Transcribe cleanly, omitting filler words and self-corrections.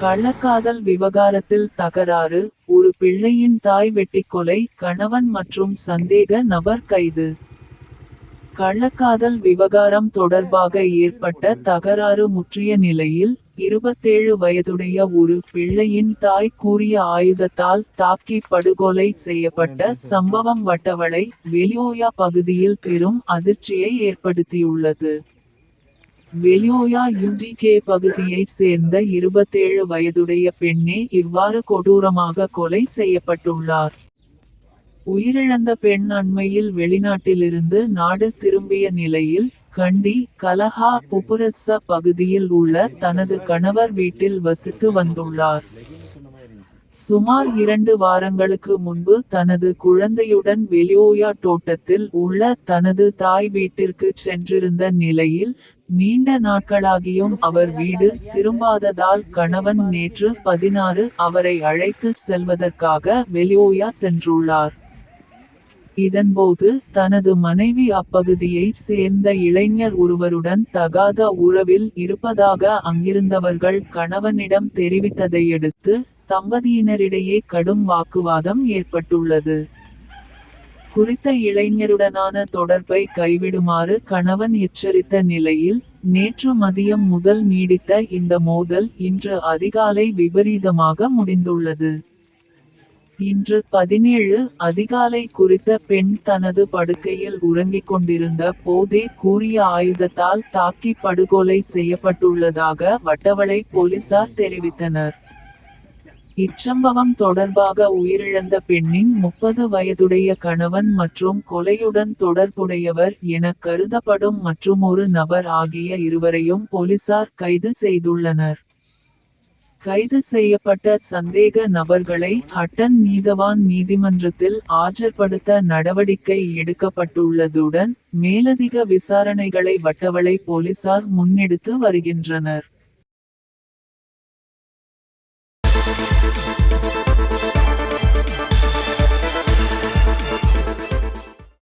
கள்ளக்காதல் விவகாரத்தில் தகராறு, ஒரு பிள்ளையின் தாய் வெட்டிக்கொலை, கணவன் மற்றும் சந்தேக நபர் கைது. கள்ளக்காதல் விவகாரம் தொடர்பாக ஏற்பட்ட தகராறு முற்றிய நிலையில், 27 வயதுடைய ஒரு பிள்ளையின் தாய் கூறிய ஆயுதத்தால் தாக்கி படுகொலை செய்யப்பட்ட சம்பவம் வட்டவளை, வெலியோயா பகுதியில் பெரும் அதிர்ச்சியை ஏற்படுத்தியுள்ளது. வெலியோயா யுடிகே பகுதியைச் சேர்ந்த 27 வயதுடைய பெண்ணே இவ்வாறு கொடூரமாக கொலை செய்யப்பட்டுள்ளார். உயிரிழந்த பெண் அண்மையில் வெளிநாட்டிலிருந்து நாடு திரும்பிய நிலையில், கண்டி, கலஹா புபுரஸ்ஸ பகுதியில் உள்ள தனது கணவர் வீட்டில் வசித்து வந்துள்ளார். சுமார் 2 வாரங்களுக்கு முன்பு தனது குழந்தையுடன் வெலியோயா தோட்டத்தில் உள்ள தனது தாய் வீட்டிற்குச் சென்றிருந்த நிலையில், நீண்ட நாட்களாகியும் அவர் வீடு திரும்பாததால் கணவன் நேற்று 16 அவரை அழைத்துச் செல்வதற்காக வெலியோயா சென்றுள்ளார். இதன்போது தனது மனைவி அப்பகுதியைச் சேர்ந்த இளைஞர் ஒருவருடன் தகாத உறவில் இருப்பதாக அங்கிருந்தவர்கள் கணவனிடம் தெரிவித்ததையடுத்து, தம்பதியினரிடையே கடும் வாக்குவாதம் ஏற்பட்டுள்ளது. குறித்த இளைஞருடனான தொடர்பை கைவிடுமாறு கணவன் எச்சரித்த நிலையில், நேற்று மதியம் முதல் நீடித்த இந்த மோதல் இன்று அதிகாலை விபரீதமாக முடிந்துள்ளது. இன்று 17 அதிகாலை குறித்த பெண் தனது படுக்கையில் உறங்கிக் கொண்டிருந்த போதே கூறிய ஆயுதத்தால் தாக்கி படுகொலை செய்யப்பட்டுள்ளதாக வட்டவளை போலீசார் தெரிவித்தனர். இச்சம்பவம் தொடர்பாக உயிரிழந்த பெண்ணின் 30 வயதுடைய கணவன் மற்றும் கொலையுடன் தொடர்புடையவர் என கருதப்படும் மற்றுமொரு நபர் ஆகிய இருவரையும் போலீசார் கைது செய்துள்ளனர். கைது செய்யப்பட்ட சந்தேக நபர்களை ஹட்டன் நீதவான் நீதிமன்றத்தில் ஆஜர்படுத்த நடவடிக்கை எடுக்கப்பட்டுள்ளதுடன், மேலதிக விசாரணைகளை வட்டவளை போலீசார் முன்னெடுத்து வருகின்றனர்.